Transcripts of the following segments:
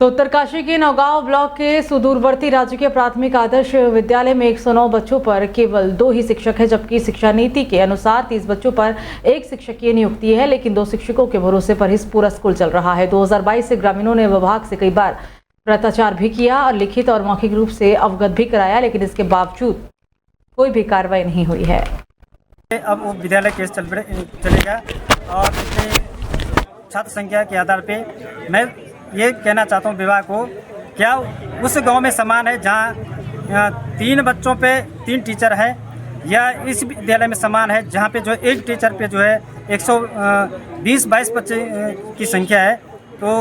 तो उत्तरकाशी के नौगांव ब्लॉक के सुदूरवर्ती राजकीय प्राथमिक आदर्श विद्यालय में 109 बच्चों पर केवल 2 ही शिक्षक है, जबकि शिक्षा नीति के अनुसार 30 बच्चों पर एक शिक्षक की नियुक्ति है, लेकिन 2 शिक्षकों के भरोसे पर ही पूरा स्कूल चल रहा है। 2022 से ग्रामीणों ने विभाग से कई बार भ्रष्टाचार भी किया और लिखित और मौखिक रूप से अवगत भी कराया, लेकिन इसके बावजूद कोई भी कार्रवाई नहीं हुई है। अब वो विद्यालय केस चलेगा और छात्र संख्या के आधार पे मैं ये कहना चाहता हूँ विभाग को, क्या उस गांव में समान है जहाँ 3 बच्चों पे 3 टीचर है, या इस विद्यालय में समान है जहाँ पे जो एक टीचर पे जो है 120-22 बच्चे की संख्या है। तो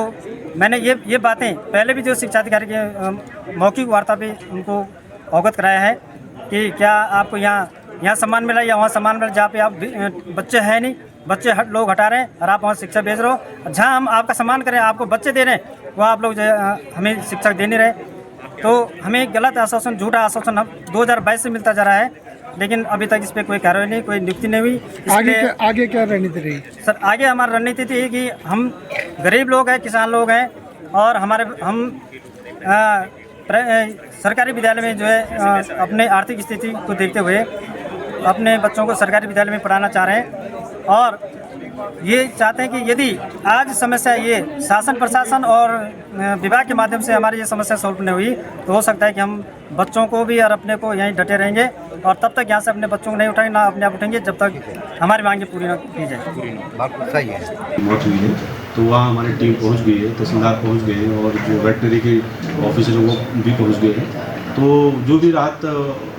मैंने ये बातें पहले भी जो शिक्षा अधिकारी के मौखिक वार्ता पे उनको अवगत कराया है कि क्या आपको यहाँ सम्मान मिला या वहाँ सम्मान मिला, जहाँ पे आप बच्चे हैं नहीं, बच्चे लोग हटा रहे हैं और आप वहाँ शिक्षा भेज रहे हो। जहाँ हम आपका सम्मान करें, आपको बच्चे दे रहे हैं, वहाँ आप लोग हमें शिक्षक दे नहीं रहे। तो हमें गलत आश्वासन, झूठा आश्वासन 2022 से मिलता जा रहा है, लेकिन अभी तक इस पर कोई कार्रवाई नहीं, कोई नियुक्ति नहीं हुई। आगे क्या रणनीति रही सर? आगे हमारी रणनीति थी कि हम गरीब लोग हैं, किसान लोग हैं, और हम सरकारी विद्यालय में जो है अपने आर्थिक स्थिति को देखते हुए अपने बच्चों को सरकारी विद्यालय में पढ़ाना चाह रहे हैं, और ये चाहते हैं कि यदि आज समस्या ये शासन प्रशासन और विभाग के माध्यम से हमारी ये समस्या सॉल्व नहीं हुई, तो हो सकता है कि हम बच्चों को भी और अपने को यहीं डटे रहेंगे, और तब तक यहाँ से अपने बच्चों को नहीं उठाएंगे, ना अपने आप उठेंगे जब तक हमारी मांगे पूरी न की जाए। बात सही है। मौत हुई है तो वहाँ हमारी टीम पहुँच गई है, तहसीलदार पहुँच गए हैं और जो वेटनरी के ऑफिसर हैं वो भी पहुँच गए हैं। तो जो भी राहत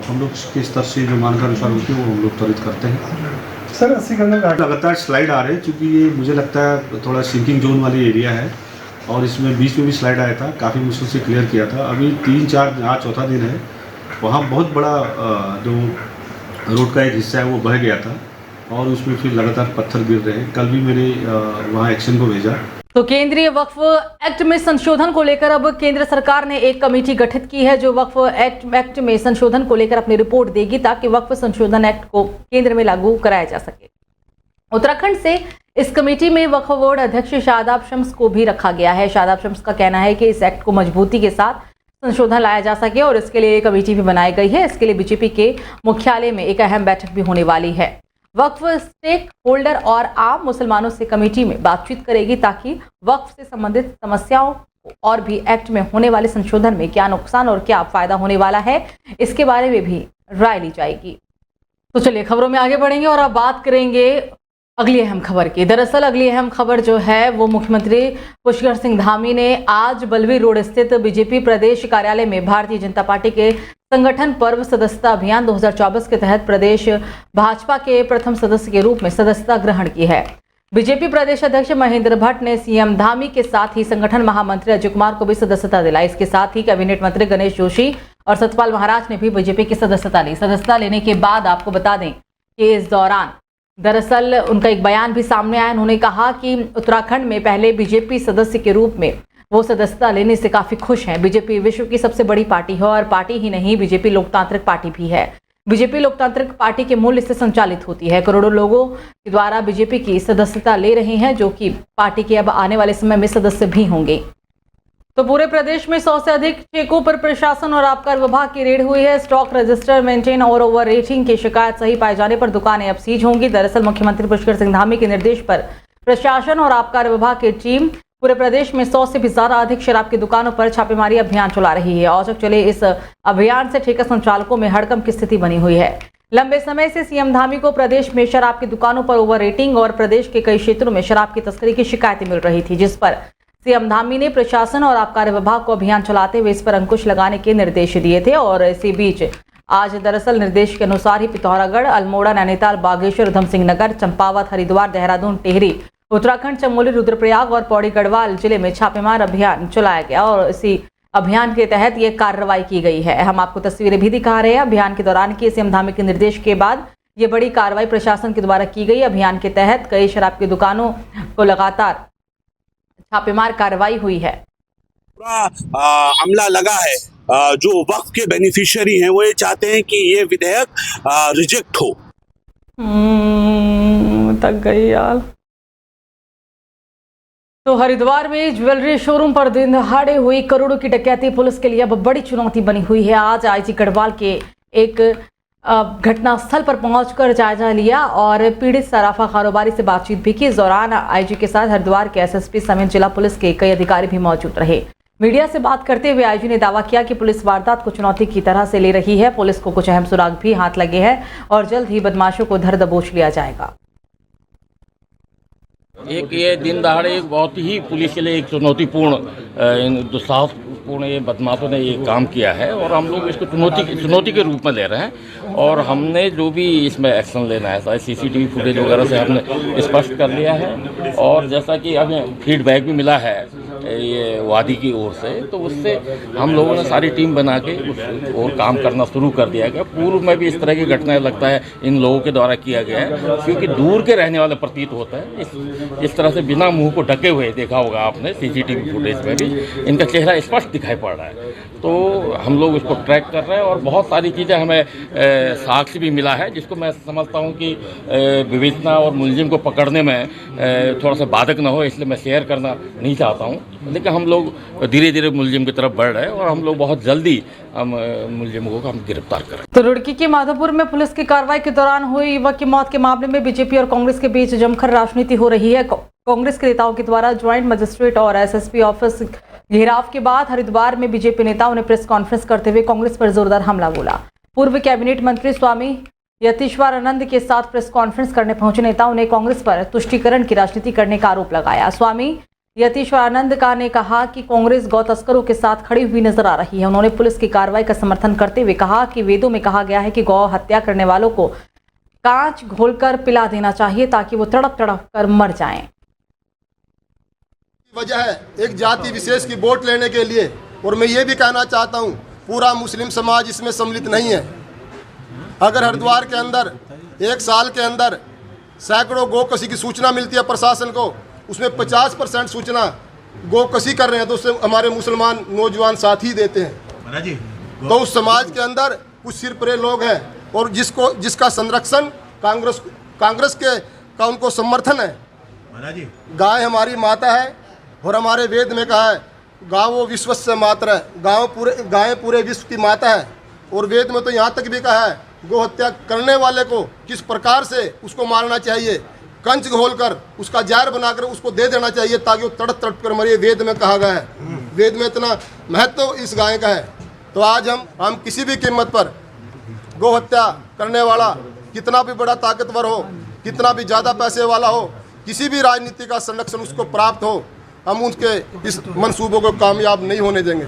हम लोग के स्तर से जो मानकानुसार होती है वो हम लोग त्वरित करते हैं। सर 80 लगातार स्लाइड आ रहे हैं, चूँकि ये मुझे लगता है थोड़ा सिंकिंग जोन वाली एरिया है, और इसमें बीच में भी स्लाइड आया था, काफ़ी मुश्किल से क्लियर किया था। अभी 3-4 आज चौथा दिन है, वहाँ बहुत बड़ा जो रोड का एक हिस्सा है वो बह गया था, और उसमें फिर लगातार पत्थर गिर रहे हैं। कल भी मैंने वहाँ एक्शन को भेजा। तो केंद्रीय वक्फ एक्ट में संशोधन को लेकर अब केंद्र सरकार ने एक कमेटी गठित की है, जो वक्फ एक्ट में संशोधन को लेकर अपनी रिपोर्ट देगी, ताकि वक्फ संशोधन एक्ट को केंद्र में लागू कराया जा सके। उत्तराखंड से इस कमेटी में वक्फ बोर्ड अध्यक्ष शादाब शम्स को भी रखा गया है। शादाब शम्स का कहना है कि इस एक्ट को मजबूती के साथ संशोधन लाया जा सके, और इसके लिए कमेटी भी बनाई गई है। इसके लिए बीजेपी के मुख्यालय में एक अहम बैठक भी होने वाली है। वक्फ स्टेक होल्डर और आम मुसलमानों से कमेटी में बातचीत करेगी, ताकि वक्फ से संबंधित समस्याओं और भी एक्ट में होने वाले संशोधन में क्या नुकसान और क्या फायदा होने वाला है, इसके बारे में भी राय ली जाएगी। तो चलिए खबरों में आगे बढ़ेंगे और अब बात करेंगे अगली अहम खबर की। दरअसल अगली अहम खबर जो है वो मुख्यमंत्री पुष्कर सिंह धामी ने आज बलवीर रोड स्थित बीजेपी प्रदेश कार्यालय में भारतीय जनता पार्टी के संगठन पर्व सदस्यता अभियान 2024 के तहत प्रदेश भाजपा के प्रथम सदस्य के रूप में सदस्यता ग्रहण की है। बीजेपी प्रदेश अध्यक्ष महेंद्र भट्ट ने सीएम धामी के साथ ही संगठन महामंत्री अजय कुमार को भी सदस्यता दिलाई। इसके साथ ही कैबिनेट मंत्री गणेश जोशी और सतपाल महाराज ने भी बीजेपी की सदस्यता ली। सदस्यता लेने के बाद आपको बता दें कि इस दौरान दरअसल उनका एक बयान भी सामने आया। उन्होंने कहा कि उत्तराखंड में पहले बीजेपी सदस्य के रूप में वो सदस्यता लेने से काफी खुश हैं। बीजेपी विश्व की सबसे बड़ी पार्टी है, और पार्टी ही नहीं, बीजेपी लोकतांत्रिक पार्टी भी है। बीजेपी लोकतांत्रिक पार्टी के मूल्य से संचालित होती है। करोड़ों लोगों के द्वारा बीजेपी की सदस्यता ले रहे हैं, जो कि पार्टी के अब आने वाले समय में सदस्य भी होंगे। तो पूरे प्रदेश में 100 से अधिक चेकों पर प्रशासन और आबकारी विभाग की रेड हुई है। स्टॉक रजिस्टर मेंटेन और ओवर रेटिंग की शिकायत सही पाए जाने पर दुकानें अब सीज होंगी। दरअसल मुख्यमंत्री पुष्कर सिंह धामी के निर्देश पर प्रशासन और आबकारी विभाग की टीम पूरे प्रदेश में 100 से भी ज्यादा अधिक शराब की दुकानों पर छापेमारी अभियान चला रही है। औचक चले इस अभियान से ठेका संचालकों में हड़कंप की स्थिति बनी हुई है। लंबे समय से सीएम धामी को प्रदेश में शराब की दुकानों पर ओवर रेटिंग और प्रदेश के कई क्षेत्रों में शराब की तस्करी की शिकायतें मिल रही थी, जिस पर सीएम धामी ने प्रशासन और आबकारी विभाग को अभियान चलाते हुए इस पर अंकुश लगाने के निर्देश दिए थे। और इसी बीच आज दरअसल निर्देश के अनुसार ही पिथौरागढ़, अल्मोड़ा, नैनीताल, बागेश्वर, उधम सिंह नगर, चंपावत, हरिद्वार, देहरादून, टिहरी, उत्तराखंड, चमोली, रुद्रप्रयाग और पौड़ी गढ़वाल जिले में छापेमार अभियान चलाया गया, और इसी अभियान के तहत ये कार्रवाई की गई है। हम आपको तस्वीरें भी दिखा रहे हैं अभियान के दौरान की। सीएम धामी के निर्देश के बाद ये बड़ी कार्रवाई प्रशासन के द्वारा की गई। अभियान के तहत कई शराब की दुकानों को लगातार छापेमार कार्रवाई हुई है। पूरा अमला लगा है। जो वक्फ के बेनिफिशियरी हैं वो ये चाहते हैं कि ये विधेयक रिजेक्ट हो। तक गई यार। तो हरिद्वार में ज्वेलरी शोरूम पर दिन दहाड़े हुई करोड़ों की डकैती पुलिस के लिए अब बड़ी चुनौती बनी हुई है। आज आईजी गढ़वाल के एक घटना स्थल पर पहुंचकर जायजा लिया और पीड़ित सराफा कारोबारी से बातचीत भी की। इस दौरान आईजी के साथ हरिद्वार के एसएसपी समेत जिला पुलिस के कई अधिकारी भी मौजूद रहे। मीडिया से बात करते हुए आईजी ने दावा किया कि पुलिस वारदात को चुनौती की तरह से ले रही है। पुलिस को कुछ अहम सुराग भी हाथ लगे हैं और जल्द ही बदमाशों को धर दबोच लिया जाएगा। एक ये दिन दहाड़े एक बहुत ही पुलिस के लिए एक चुनौतीपूर्ण दुस्साहसपूर्ण ये बदमाशों ने ये काम किया है और हम लोग इसको चुनौती के रूप में ले रहे हैं और हमने जो भी इसमें एक्शन लेना है सीसीटीवी फुटेज वगैरह से हमने स्पष्ट कर लिया है और जैसा कि हमें फीडबैक भी मिला है ये वादी की ओर से, तो उससे हम लोगों ने सारी टीम बना के और काम करना शुरू कर दिया गया। पूर्व में भी इस तरह की घटनाएं लगता है इन लोगों के द्वारा किया गया है, क्योंकि दूर के रहने वाले प्रतीत होता है। इस तरह से बिना मुंह को ढके हुए देखा होगा आपने सीसीटीवी फुटेज में भी, इनका चेहरा स्पष्ट दिखाई पड़ रहा है। तो हम लोग इसको ट्रैक कर रहे हैं और बहुत सारी चीज़ें हमें साक्ष्य भी मिला है, जिसको मैं समझता हूँ कि विवेचना और मुलजिम को पकड़ने में थोड़ा सा बाधक न हो, इसलिए मैं शेयर करना नहीं चाहता हूँ। लेकिन हम लोग धीरे धीरे मुलजिम की तरफ बढ़ रहे हैं और हम लोग बहुत जल्दी हम मुलजिमों को हम गिरफ्तार करें। तो रुड़की के माधोपुर में पुलिस की कार्रवाई के दौरान हुई युवक की मौत के मामले में बीजेपी और कांग्रेस के बीच जमकर राजनीति हो रही है। कांग्रेस के नेताओं के द्वारा ज्वाइंट मजिस्ट्रेट और एसएसपी ऑफिस घेराव के बाद हरिद्वार में बीजेपी नेताओं ने प्रेस कॉन्फ्रेंस करते हुए कांग्रेस पर जोरदार हमला बोला। पूर्व कैबिनेट मंत्री स्वामी यतीश्वरानंद के साथ प्रेस कॉन्फ्रेंस करने पहुंचे नेताओं ने कांग्रेस पर तुष्टीकरण की राजनीति करने का आरोप लगाया। स्वामी यतीश्वरानंद का ने कहा कि कांग्रेस गौ तस्करों के साथ खड़ी हुई नजर आ रही है। उन्होंने पुलिस की कार्रवाई का समर्थन करते हुए कहा कि वेदों में कहा गया है कि गौ हत्या करने वालों को कांच घोलकर पिला देना चाहिए ताकि वो तड़प तड़प कर मर जाएं। वजह है एक जाति विशेष की वोट लेने के लिए, और मैं ये भी कहना चाहता हूँ पूरा मुस्लिम समाज इसमें सम्मिलित नहीं है। अगर हरिद्वार के अंदर एक साल के अंदर सैकड़ों गोकशी की सूचना मिलती है प्रशासन को, उसमें 50% सूचना गोकशी कर रहे हैं तो उससे हमारे मुसलमान नौजवान साथ ही देते हैं। तो उस समाज के अंदर कुछ सिरपरे लोग हैं और जिसका संरक्षण कांग्रेस का उनको समर्थन है। गाय हमारी माता है और हमारे वेद में कहा है गावो विश्वस्य मातरः, गाय पूरे विश्व की माता है। और वेद में तो यहाँ तक भी कहा है गो हत्या करने वाले को किस प्रकार से उसको मारना चाहिए, कंच घोलकर उसका जहर बनाकर उसको दे देना चाहिए ताकि वो तड़प तड़प कर मरे। वेद में कहा गया है, वेद में इतना महत्व इस गाय का है। तो आज हम किसी भी कीमत पर गो हत्या करने वाला कितना भी बड़ा ताकतवर हो, कितना भी ज़्यादा पैसे वाला हो, किसी भी राजनीति का संरक्षण उसको प्राप्त हो, हम उनके इस मंसूबों को कामयाब नहीं होने देंगे।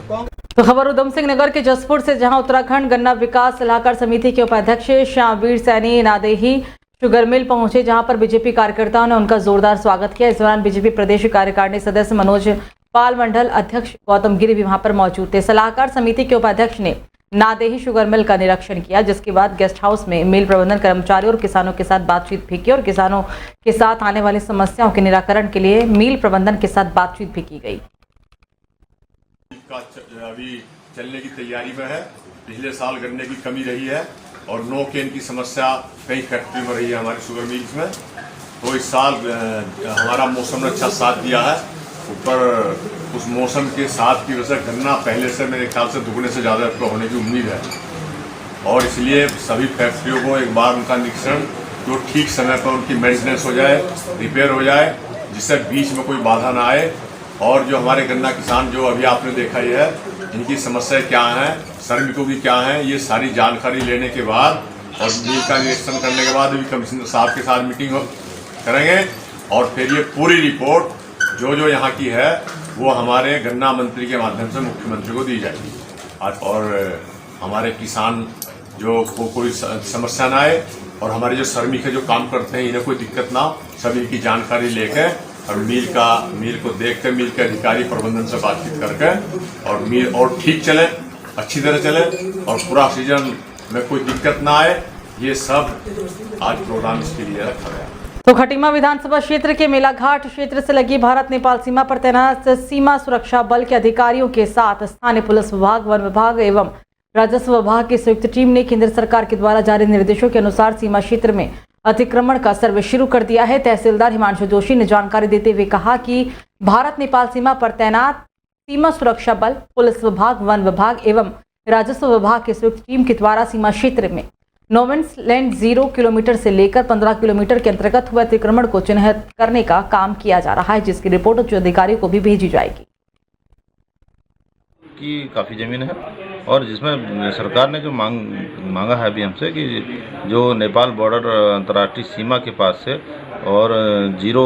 तो खबर उधम सिंह नगर के जसपुर से, जहां उत्तराखंड गन्ना विकास सलाहकार समिति के उपाध्यक्ष श्यामवीर सैनी नादेही शुगर मिल पहुंचे, जहां पर बीजेपी कार्यकर्ताओं ने उनका जोरदार स्वागत किया। इस दौरान बीजेपी प्रदेश कार्यकारिणी सदस्य मनोज पाल, मंडल अध्यक्ष गौतम गिरी भी वहां पर मौजूद थे। सलाहकार समिति के उपाध्यक्ष ने नादेही शुगर मिल का निरीक्षण किया, जिसके बाद गेस्ट हाउस में मिल प्रबंधन कर्मचारियों और किसानों के साथ बातचीत भी की और किसानों के साथ आने वाली समस्याओं के निराकरण के लिए मिल प्रबंधन के साथ बातचीत भी की गई। अभी चलने की तैयारी में है। पिछले साल गन्ने की कमी रही है और नो केन की समस्या कई फैक्ट्री में रही है हमारे शुगर मिल्स में। तो इस साल हमारा मौसम ने अच्छा साथ दिया है। ऊपर उस मौसम के साथ की वजह से गन्ना पहले से मेरे ख्याल से दुगने से ज़्यादा होने की उम्मीद है और इसलिए सभी फैक्ट्रियों को एक बार उनका निरीक्षण जो ठीक समय पर उनकी मेंटेनेंस हो जाए, रिपेयर हो जाए, जिससे बीच में कोई बाधा ना आए। और जो हमारे गन्ना किसान जो अभी आपने देखा ही है, इनकी समस्या क्या है, श्रमिकों की क्या है, ये सारी जानकारी लेने के बाद और मिल का निरीक्षण करने के बाद अभी कमिश्नर साहब के साथ मीटिंग करेंगे और फिर ये पूरी रिपोर्ट जो यहाँ की है वो हमारे गन्ना मंत्री के माध्यम से मुख्यमंत्री को दी जाएगी और हमारे किसान जो कोई समस्या ना आए और हमारे जो श्रमिक है जो काम करते हैं इन्हें कोई दिक्कत ना हो, सभी की जानकारी लेकर और मिल को देख कर मिल के अधिकारी प्रबंधन से बातचीत करके और मिल और ठीक चले, अच्छी तरह चले और पूरा सीजन में कोई दिक्कत ना आए। ये सब आज प्रोग्राम इसके लिए रखा गया। तो खटीमा विधानसभा क्षेत्र के मेलाघाट क्षेत्र से लगी भारत नेपाल सीमा पर तैनात सीमा सुरक्षा बल के अधिकारियों के साथ स्थानीय पुलिस विभाग, वन विभाग एवं राजस्व विभाग की संयुक्त टीम ने केंद्र सरकार के द्वारा जारी निर्देशों के अनुसार सीमा क्षेत्र में अतिक्रमण का सर्वे शुरू कर दिया है। तहसीलदार हिमांशु जोशी ने जानकारी देते हुए कहा कि भारत नेपाल सीमा पर तैनात सीमा सुरक्षा बल, पुलिस विभाग, वन विभाग एवं राजस्व विभाग की संयुक्त टीम के द्वारा सीमा क्षेत्र में नो मैंस लैंड 0 किलोमीटर से लेकर 15 किलोमीटर के अंतर्गत हुए अतिक्रमण को चिन्हित करने का काम किया जा रहा है, जिसकी रिपोर्ट उच्च अधिकारियों को भी भेजी जाएगी। की काफ़ी ज़मीन है और जिसमें सरकार ने जो मांगा है अभी हमसे कि जो नेपाल बॉर्डर अंतर्राष्ट्रीय सीमा के पास से और 0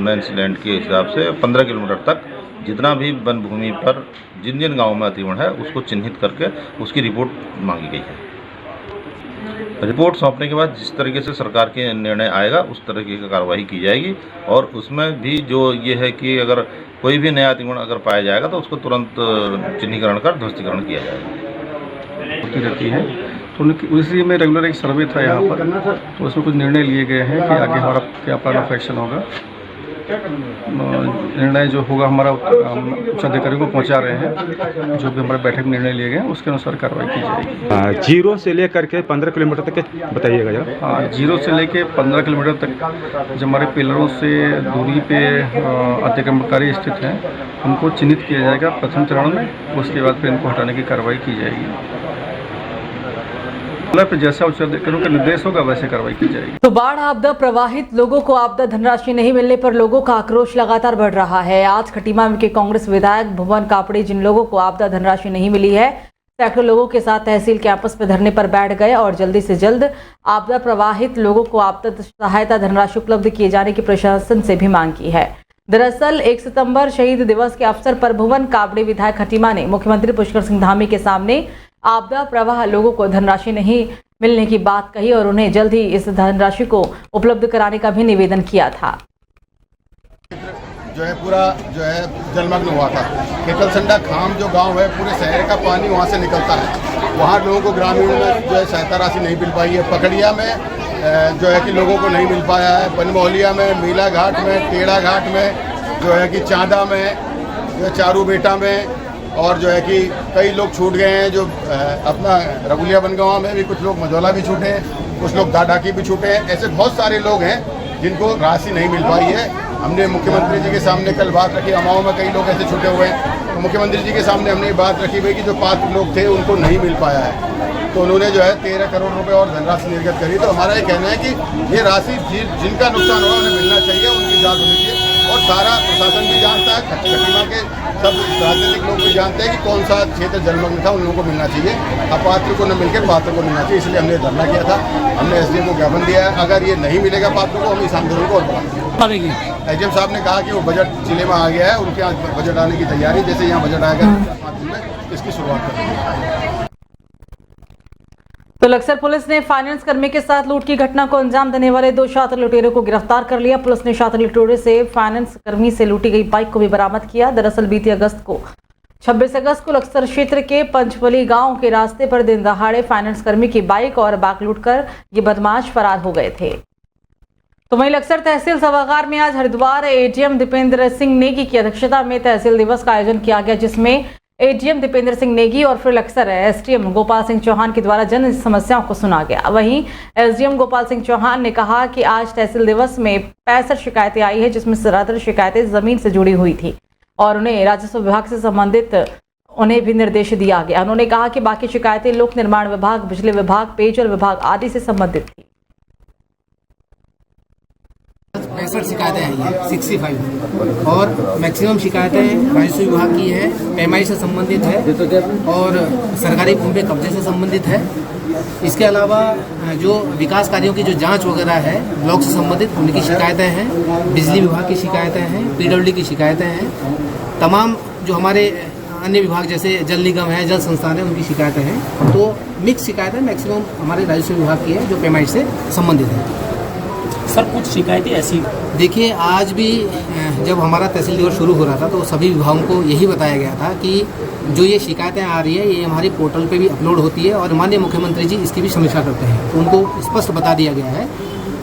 मैंस लैंड के हिसाब से 15 किलोमीटर तक जितना भी वन भूमि पर जिन जिन गाँवों में अतिक्रमण है उसको चिन्हित करके उसकी रिपोर्ट मांगी गई है। रिपोर्ट सौंपने के बाद जिस तरीके से सरकार के निर्णय आएगा उस तरीके की कार्रवाई की जाएगी और उसमें भी जो ये है कि अगर कोई भी नया अतिक्रमण अगर पाया जाएगा तो उसको तुरंत चिन्हीकरण कर ध्वस्तीकरण किया जाएगा। होती रहती है तो उनकी उसी में रेगुलर एक सर्वे था यहाँ पर, तो उसमें कुछ निर्णय लिए गए हैं कि आगे हमारा क्या प्लान ऑफ एक्शन होगा। निर्णय जो होगा हमारा उच्च अधिकारियों को पहुँचा रहे हैं, जो भी हमारे बैठक में निर्णय लिए गए हैं उसके अनुसार कार्रवाई की जाएगी। 0 से लेकर के 15 किलोमीटर तक बताइएगा जरा। हाँ, 0 से लेके 15 किलोमीटर तक जो हमारे पिलरों से दूरी पे अतिक्रमणकारी स्थित हैं उनको चिन्हित किया जाएगा प्रथम चरण में, उसके बाद फिर इनको हटाने की कार्रवाई की जाएगी। फिर जैसा उच्च अधिकारियों का निर्देश होगा वैसे कार्रवाई की जाएगी। तो बाढ़ आपदा प्रभावित लोगों को आपदा धनराशि नहीं मिलने पर लोगों का आक्रोश लगातार बढ़ रहा है। आज खटीमा के कांग्रेस विधायक भुवन कापड़े जिन लोगों को आपदा धनराशि नहीं मिली है, सैकड़ों लोगों के साथ तहसील कैंपस में धरने पर बैठ गए और जल्दी से जल्द आपदा प्रभावित लोगों को आपदा सहायता धनराशि उपलब्ध किए जाने की प्रशासन से भी मांग की है। दरअसल 1 सितंबर शहीद दिवस के अवसर पर भुवन कापड़े विधायक खटीमा ने मुख्यमंत्री पुष्कर सिंह धामी के सामने आपदा प्रवाह लोगों को धनराशि नहीं मिलने की बात कही और उन्हें जल्द ही इस धनराशि को उपलब्ध कराने का भी निवेदन किया था। जो है पूरा जो है जलमग्न हुआ था। केकलसंडा खाम जो गांव है, पूरे शहर का पानी वहां से निकलता है। वहां लोगों को ग्रामीण में जो है सहायता राशि नहीं मिल पाई है। पकड़िया में जो है कि लोगों को नहीं मिल पाया है। बनमोहलिया में, मीला घाट में, टेढ़ा घाट में, जो है कि चांदा में, जो चारू बेटा में, और जो है कि कई लोग छूट गए हैं। जो अपना रगुलिया बनगांव में भी कुछ लोग मझौला भी छूटे हैं, कुछ लोग दाडाकी भी छूटे हैं। ऐसे बहुत सारे लोग हैं जिनको राशि नहीं मिल पाई है। हमने मुख्यमंत्री जी के सामने कल बात रखी, अमाओं में कई लोग ऐसे छूटे हुए हैं, तो मुख्यमंत्री जी के सामने हमने बात रखी भाई कि जो पात्र लोग थे उनको नहीं मिल पाया है, तो उन्होंने जो है 13 करोड़ रुपए और धनराशि निर्गत करी। तो हमारा ये कहना है कि ये राशि जिनका नुकसान हुआ उन्हें मिलना चाहिए, उनकी जांच होनी चाहिए। और सारा प्रशासन भी जानता है, खटीमा के सब राजनीतिक लोग भी जानते हैं कि कौन सा क्षेत्र जलमग्न था, उन लोगों को मिलना चाहिए। अपात्र को न मिलकर पात्र को मिलना चाहिए, इसलिए हमने धरना किया था। हमने एसडीएम को ज्ञापन दिया है, अगर ये नहीं मिलेगा पात्र को हम इस आंदोलन को और बढ़ाएंगे। एसडीएम साहब ने कहा कि वो बजट जिले में आ गया है, उनके यहाँ बजट आने की तैयारी, जैसे यहाँ बजट आएगा 5 दिन में इसकी शुरुआत करेंगे। तो लक्सर पुलिस ने फाइनेंस कर्मी के साथ लूट की घटना को अंजाम देने वाले 2 शातिर लुटेरों को गिरफ्तार कर लिया। पुलिस ने शातिर लुटेरों से फाइनेंस कर्मी से लूटी गई बाइक को भी बरामद किया। दरअसल बीते 26 अगस्त को लक्सर क्षेत्र के पंचवली गांव के रास्ते पर दिन दहाड़े फाइनेंस कर्मी की बाइक और बाइक लूटकर ये बदमाश फरार हो गए थे। तो वहीं लक्सर तहसील सभागार में आज हरिद्वार एडीएम दीपेंद्र सिंह नेगी की अध्यक्षता में तहसील दिवस का आयोजन किया गया, जिसमें एडीएम दीपेंद्र सिंह नेगी और फिर लक्सर एसडीएम गोपाल सिंह चौहान के द्वारा जन समस्याओं को सुना गया। वहीं एसडीएम गोपाल सिंह चौहान ने कहा कि आज तहसील दिवस में 65 शिकायतें आई है, जिसमें ज्यादातर शिकायतें जमीन से जुड़ी हुई थी और उन्हें राजस्व विभाग से संबंधित उन्हें भी निर्देश दिया गया। उन्होंने कहा कि बाकी शिकायतें लोक निर्माण विभाग, बिजली विभाग, पेयजल विभाग आदि से संबंधित थी। 65 शिकायतें आई हैं 65 और मैक्सिमम शिकायतें राजस्व विभाग की है, पेमाई से संबंधित है और सरकारी भूमि पे कब्जे से संबंधित है। इसके अलावा जो विकास कार्यों की जो जांच वगैरह है ब्लॉक से संबंधित उनकी शिकायतें हैं, बिजली विभाग की शिकायतें हैं, पीडब्ल्यूडी की शिकायतें हैं, तमाम जो हमारे अन्य विभाग जैसे जल निगम है, जल संस्थान है, उनकी शिकायतें हैं। तो मिक्स शिकायतें मैक्सिमम हमारे राजस्व विभाग की है जो पेमाई से संबंधित है। सर कुछ शिकायतें ऐसी देखिए, आज भी जब हमारा तहसील दिवस शुरू हो रहा था तो सभी विभागों को यही बताया गया था कि जो ये शिकायतें आ रही है ये हमारे पोर्टल पे भी अपलोड होती है और माननीय मुख्यमंत्री जी इसकी भी समीक्षा करते हैं, तो उनको स्पष्ट बता दिया गया है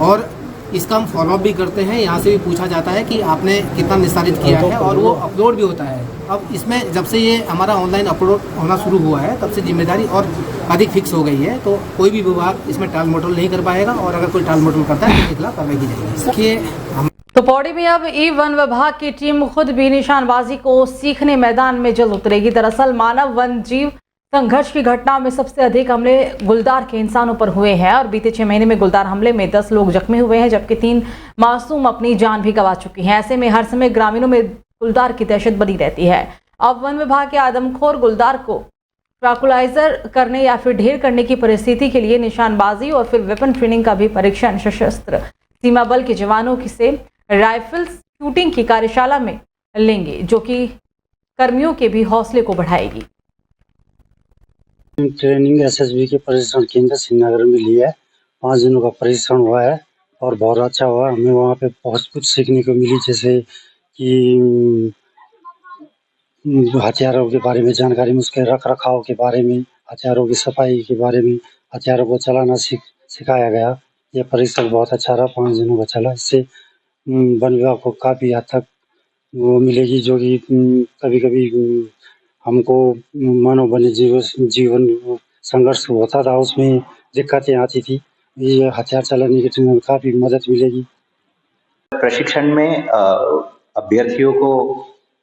और इसका हम फॉलोअप भी करते हैं। यहाँ से भी पूछा जाता है कि आपने कितना निस्तारित किया है और वो अपलोड भी होता है। अब इसमें जब से ये हमारा ऑनलाइन अपलोड होना शुरू हुआ है तब से जिम्मेदारी और अधिक फिक्स हो गई है, तो कोई भी विभाग इसमें टाल मटोल नहीं कर पाएगा और अगर कोई टाल मटोल करता है तो खिलाफ कार्रवाई की जाएगी। देखिए तो पौड़ी में अब ई वन विभाग की टीम खुद भी निशानबाजी को सीखने मैदान में जल्द उतरेगी। दरअसल मानव वन जीव संघर्ष की घटनाओं में सबसे अधिक हमले गुलदार के इंसानों पर हुए हैं और बीते 6 महीने में गुलदार हमले में 10 लोग जख्मी हुए हैं, जबकि 3 मासूम अपनी जान भी गंवा चुकी हैं। ऐसे में हर समय ग्रामीणों में गुलदार की दहशत बनी रहती है। अब वन विभाग के आदमखोर गुलदार को ट्रैंकुलाइजर करने या फिर ढेर करने की परिस्थिति के लिए निशानबाजी और फिर वेपन ट्रेनिंग का भी परीक्षण सशस्त्र सीमा बल के जवानों से राइफल शूटिंग की कार्यशाला में लेंगे, जो कि कर्मियों के भी हौसले को बढ़ाएगी। ट्रेनिंग एसएसबी के प्रशिक्षण केंद्र श्रीनगर में लिया है। 5 दिनों का प्रशिक्षण हुआ है और बहुत अच्छा हुआ। हमें वहाँ पे बहुत कुछ सीखने को मिली, जैसे कि हथियारों के बारे में जानकारी, उसके रख रखाव के बारे में, हथियारों की सफाई के बारे में, हथियारों को चलाना सिखाया गया। यह प्रशिक्षण बहुत अच्छा रहा, 5 दिनों का चला। इससे वन विभाग को काफ़ी हद तक वो मिलेगी, जो कि कभी कभी हमको मानव वन्य जीवन संघर्ष होता था, उसमें दिक्कतें आती थी। ये हथियार चलाने के ट्रेनिंग में काफ़ी मदद मिलेगी। प्रशिक्षण में अभ्यर्थियों को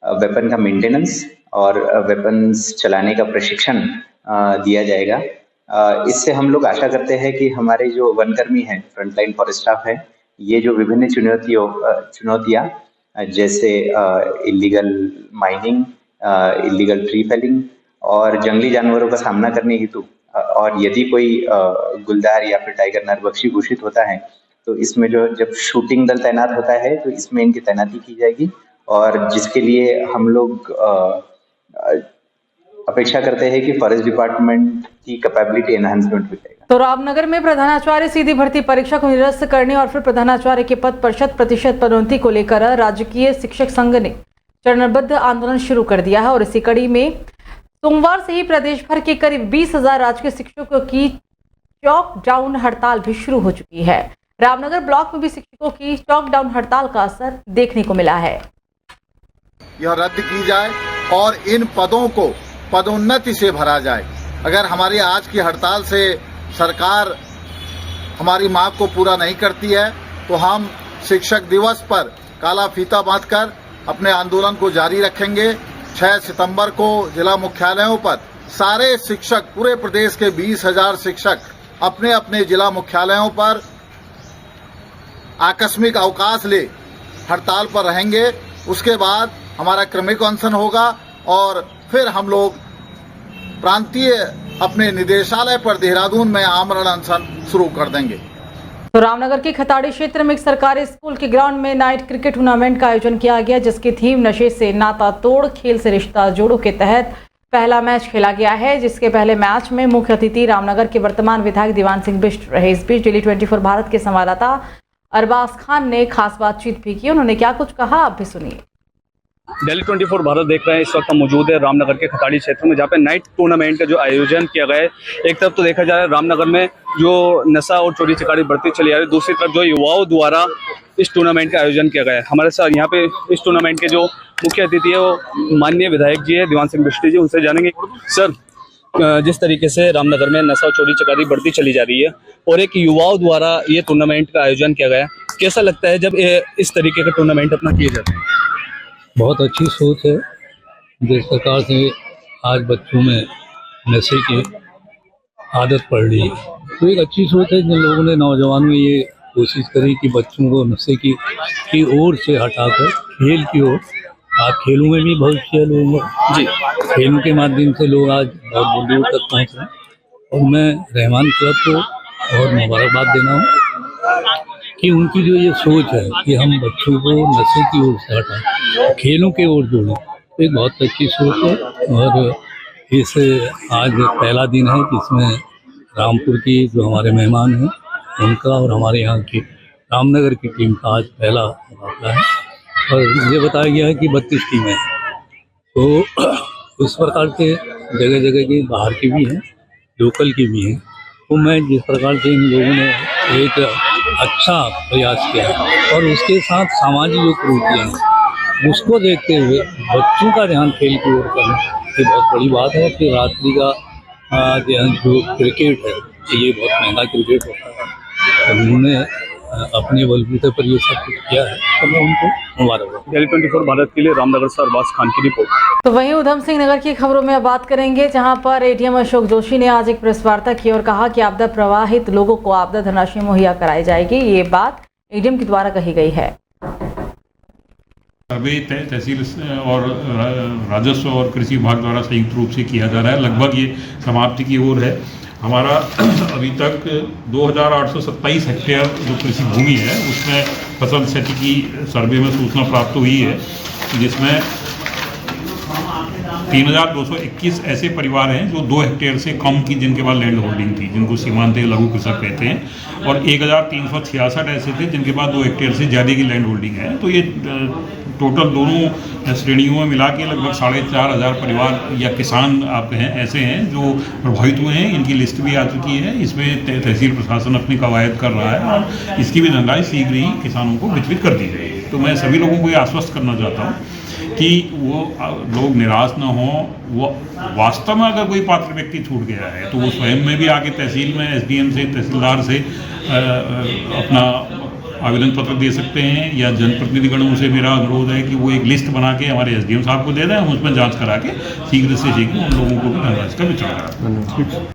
वेपन का मेंटेनेंस और वेपन्स चलाने का प्रशिक्षण दिया जाएगा। इससे हम लोग आशा करते हैं कि हमारे जो वनकर्मी हैं, फ्रंटलाइन फॉरेस्ट स्टाफ है, ये जो विभिन्न चुनौतियाँ जैसे illegal mining, illegal tree felling और जंगली जानवरों का सामना करने हेतु, और यदि कोई गुलदार या फिर टाइगर नरभक्षी घोषित होता है तो इसमें जो जब शूटिंग दल तैनात होता है तो इसमें इनकी तैनाती की जाएगी, और जिसके लिए हम लोग अपेक्षा करते हैं कि फॉरेस्ट डिपार्टमेंट की कैपेबिलिटी एनहांसमेंट हो जाएगा। तो रामनगर में प्रधानाचार्य सीधी भर्ती परीक्षा को निरस्त करने और फिर प्रधानाचार्य के पद पर 100% पदोन्नति को लेकर राजकीय शिक्षक संघ ने चरणबद्ध आंदोलन शुरू कर दिया है और इसी कड़ी में सोमवार से ही प्रदेश भर के करीब 20,000 राजकीय शिक्षकों की चौक डाउन हड़ताल भी शुरू हो चुकी है। रामनगर ब्लॉक में भी शिक्षकों की चौक डाउन हड़ताल का असर देखने को मिला है। यह रद्द की जाए और इन पदों को पदोन्नति से भरा जाए। अगर हमारी आज की हड़ताल से सरकार हमारी मांग को पूरा नहीं करती है तो हम शिक्षक दिवस पर काला फीता बांधकर अपने आंदोलन को जारी रखेंगे। 6 सितंबर को जिला मुख्यालयों पर सारे शिक्षक, पूरे प्रदेश के 20,000 शिक्षक अपने अपने जिला मुख्यालयों पर आकस्मिक अवकाश ले हड़ताल पर रहेंगे। उसके बाद हमारा क्रमिक अनशन होगा और फिर हम लोग प्रांतीय अपने निदेशालय पर देहरादून में आमरण अनशन शुरू कर देंगे। तो रामनगर के खताड़ी क्षेत्र में एक सरकारी स्कूल के ग्राउंड में नाइट क्रिकेट टूर्नामेंट का आयोजन किया गया, जिसकी थीम नशे से नाता तोड़, खेल से रिश्ता जोड़ो के तहत पहला मैच खेला गया है। जिसके पहले मैच में मुख्य अतिथि रामनगर के वर्तमान विधायक दीवान सिंह बिष्ट रहे। इस बीच दिल्ली 24 भारत के संवाददाता अरबाज खान ने खास बातचीत भी की। उन्होंने क्या कुछ कहा, आप भी सुनिए। दिल्ली 24 भारत देख रहे हैं। इस वक्त हम मौजूद है रामनगर के खताड़ी क्षेत्र में, जहाँ पे नाइट टूर्नामेंट का जो आयोजन किया गया है। एक तरफ तो देखा जाए रामनगर में जो नशा और चोरी चकारी बढ़ती चली आ रही है, दूसरी तरफ जो युवाओं द्वारा इस टूर्नामेंट का आयोजन किया गया है। हमारे साथ यहाँ पे इस टूर्नामेंट के जो मुख्य अतिथि है वो माननीय विधायक जी है दीवान सिंह बिष्ट जी। उनसे जानेंगे सर, जिस तरीके से रामनगर में नशा और चोरी चकारी बढ़ती चली जा रही है और एक युवाओं द्वारा ये टूर्नामेंट का आयोजन किया गया है, कैसा लगता है जब इस तरीके का टूर्नामेंट अपना किए जाते हैं? बहुत अच्छी सोच है जिस प्रकार से आज बच्चों में नशे की आदत पड़ रही है, तो एक अच्छी सोच है जिन लोगों ने, नौजवानों ने ये कोशिश करी कि बच्चों को नशे की ओर से हटाकर खेल की ओर, आज खेलों में भी भविष्य है लोगों का जी, खेलों के माध्यम से लोग आज बहुत दूर तक पहुँच रहे हैं। और मैं रहमान क्लब को और मुबारकबाद देना हूँ कि उनकी जो ये सोच है कि हम बच्चों को नशे की ओर से हटाएं, खेलों के ओर जोड़ें, तो एक बहुत अच्छी सोच है। और इस आज पहला दिन है कि इसमें रामपुर की जो हमारे मेहमान हैं उनका और हमारे यहाँ की रामनगर की टीम का आज पहला मुकाबला है। और ये बताया गया है कि 32 टीमें हैं, तो इस प्रकार के जगह जगह की बाहर की भी हैं, लोकल की भी हैं। तो मैं जिस प्रकार से इन लोगों ने एक अच्छा प्रयास किया और उसके साथ सामाजिक जो प्रवृत्तियाँ हैं उसको देखते हुए बच्चों का ध्यान खेल की ओर करना, ये बहुत बड़ी बात है। फिर रात्रि का जो क्रिकेट है, ये बहुत महंगा क्रिकेट होता है, उन्होंने अपने बलबूते पर ये सब कुछ किया है, तो मैं उनको मुबारकबाद। दिल्ली 24 भारत के लिए रामनगर से अरबाज खान की रिपोर्ट। तो वहीं उधम सिंह नगर की खबरों में अब बात करेंगे, जहां पर एडीएम अशोक जोशी ने आज एक प्रेस वार्ता की और कहा कि आपदा प्रभावित लोगों को आपदा धनराशि मुहैया कराई जाएगी। ये बात एडीएम के द्वारा कही गई है। सर्वे तहसील और राजस्व और कृषि विभाग द्वारा संयुक्त रूप से किया जा रहा है। लगभग ये समाप्ति की ओर है। हमारा अभी तक 2827 हेक्टेयर जो कृषि भूमि है उसमें फसल क्षति की सर्वे में सूचना प्राप्त हुई है, जिसमें 3221 ऐसे परिवार हैं जो 2 हेक्टेयर से कम की जिनके पास लैंड होल्डिंग थी, जिनको सीमांत लघु कृषक कहते हैं, और 1366 ऐसे थे जिनके पास 2 हेक्टेयर से ज़्यादा की लैंड होल्डिंग है। तो ये टोटल दोनों श्रेणियों में मिला के लगभग 4500 परिवार या किसान आप कहें ऐसे हैं जो प्रभावित हुए हैं। इनकी लिस्ट भी आ चुकी है। इसमें तहसील प्रशासन अपनी कवायद कर रहा है और इसकी भी धनराशि शीघ्र ही किसानों को वितरित कर दी जाएगी। तो मैं सभी लोगों को ये आश्वस्त करना चाहता हूँ कि वो लोग निराश न हों। वो वास्तव में अगर कोई पात्र व्यक्ति छूट गया है तो वो स्वयं में भी आके तहसील में एसडीएम से, तहसीलदार से अपना आवेदन पत्र दे सकते हैं, या जनप्रतिनिधिगणों से मेरा अनुरोध है कि वो एक लिस्ट बना के हमारे एसडीएम साहब को दे दें, हम उसमें जांच करा के शीघ्र से शीघ्र उन लोगों को भी धनराशि का वितरण करा।